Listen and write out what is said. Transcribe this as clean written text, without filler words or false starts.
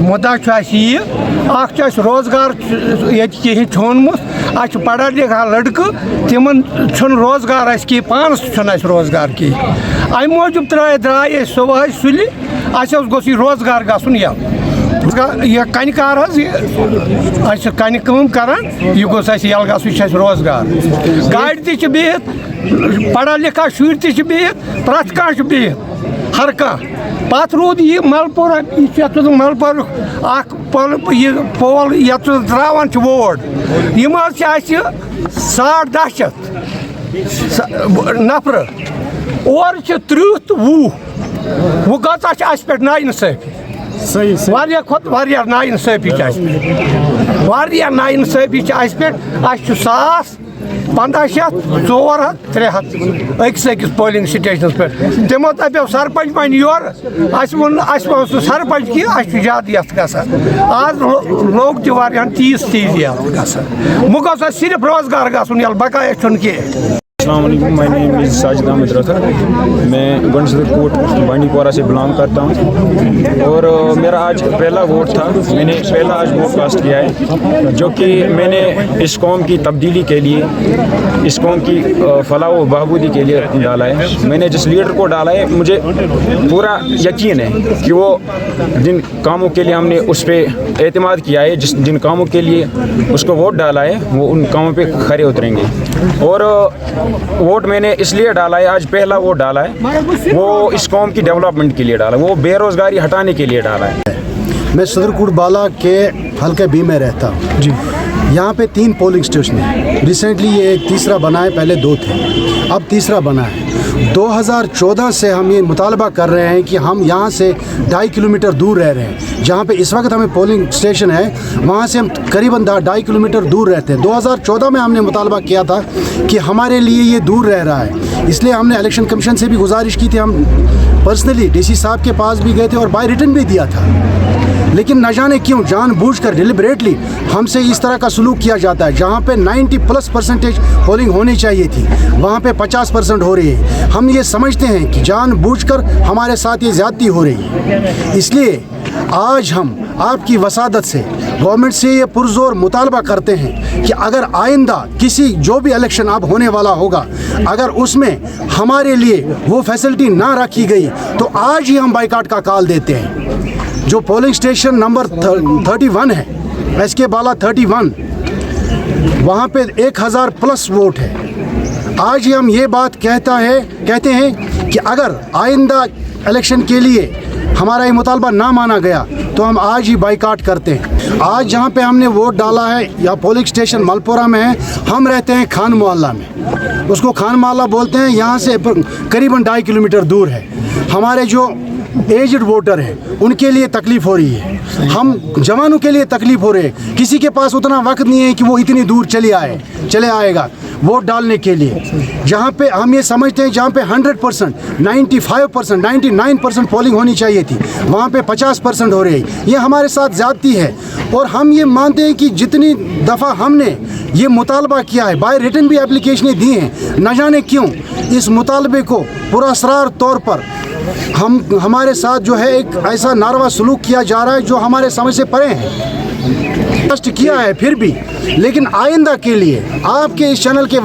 मुद्दा ये रोजगार ये छोनमुत पढ़ा लिखा लड़कं तिमन रोजगार कि पानस रोजगार कहीं अमि मूजूब द्राय सुबह सुलि गोस रोजगार गसन यह कन कार कन करान यह गोस यल गसन रोजगार गाड़ बिहित पढ़ा लिखा शुर बिहित प्रत कह बिहित हर कह पत रूद यह मलपुरा मलपुर पोल ये त्रावान वोट यम 10,500 नफर और 30 तो 20 वो कचा पे नाइंसाफी वारिया नाइंसाफी वारिया नाइंसाफी पे 1,500 400 300 पोलिंग स्टेशन पे तमो दपो सरपंच बन योर सरपंच की ज्यादा यथ गसान आज लोग तहन 30 गसान वो गोस सिर्फ रोजगार गसन यल बकाया कह। अस्सलामुअलैकुम, my name is Sajid Ahmad Rather. मैं गंजकोट बांडीपोरा से बिलोंग करता हूँ और मेरा आज पहला वोट था। मैंने पहला आज वोट कास्ट किया है, जो कि मैंने इस कौम की तब्दीली के लिए, इस कौम की फलाह व बहबूदी के लिए डाला है। मैंने जिस लीडर को डाला है मुझे पूरा यकीन है कि वो जिन कामों के लिए हमने उस पर एतमाद किया है, जिन कामों के लिए उसको वोट डाला है, वो उन कामों पर खरे उतरेंगे। और वोट मैंने इसलिए डाला है, आज पहला वोट डाला है, वो इस कौम की डेवलपमेंट के लिए डाला है, वो बेरोज़गारी हटाने के लिए डाला है। मैं सदरकोट बाला के हल्के बी में रहता हूँ जी। यहाँ पे 3 पोलिंग स्टेशन हैं। रिसेंटली ये एक तीसरा बना है, पहले 2 थे, अब तीसरा बना है। 2014 से हम ये मुतालबा कर रहे हैं कि हम यहाँ से 2.5 किलोमीटर दूर रह रहे हैं। जहाँ पे इस वक्त हमें पोलिंग स्टेशन है, वहाँ से हम करीबन 2.5 किलोमीटर दूर रहते हैं। 2014 में हमने मुतालबा किया था कि हमारे लिए ये दूर रह रहा है, इसलिए हमने इलेक्शन कमीशन से भी गुजारिश की थी। हम पर्सनली DC साहब के पास भी गए थे और बाय रिटन भी दिया था, लेकिन न जाने क्यों जानबूझकर डिलिबरेटली हमसे इस तरह का सलूक किया जाता है। जहाँ पे 90+% पोलिंग होनी चाहिए थी, वहाँ पे 50% हो रही है। हम ये समझते हैं कि जानबूझकर हमारे साथ ये ज़्यादती हो रही है। इसलिए आज हम आपकी वसादत से गवर्नमेंट से ये पुरजोर मुतालबा करते हैं कि अगर आइंदा किसी जो भी इलेक्शन अब होने वाला होगा, अगर उसमें हमारे लिए वो फैसिलिटी ना रखी गई तो आज ही हम बाइकाट का कॉल देते हैं। जो पोलिंग स्टेशन नंबर 31 है, SK बाला 31, वहाँ पे 1000+ वोट है। आज ही हम ये बात कहते हैं कि अगर आइंदा इलेक्शन के लिए हमारा ये मुतालबा ना माना गया तो हम आज ही बाइकाट करते हैं। आज जहाँ पे हमने वोट डाला है, या पोलिंग स्टेशन मलपुरा में है, हम रहते हैं खान मोहल्ला में, उसको खान मोहल्ला बोलते हैं। यहाँ से करीबन 2.5 किलोमीटर दूर है। हमारे जो एजड वोटर हैं उनके लिए तकलीफ़ हो रही है, हम जवानों के लिए तकलीफ़ हो रही है। किसी के पास उतना वक्त नहीं है कि वो इतनी दूर चले आएगा वोट डालने के लिए। जहाँ पे हम ये समझते हैं जहाँ पे 100%, 95%, 99% पोलिंग होनी चाहिए थी, वहाँ पे 50% हो रही है। ये हमारे साथ ज़्यादती है और हम ये मानते हैं कि जितनी दफ़ा हमने ये मुतालबा किया है, बाय रिटन भी एप्लीकेशनें दी हैं, न जाने क्यों इस मुतालबे को पुरअसरार तौर पर हमारे साथ जो है एक ऐसा नारवा सलूक किया जा रहा है जो हमारे समझ से परे है। कष्ट किया है फिर भी, लेकिन आइंदा के लिए आपके इस चैनल के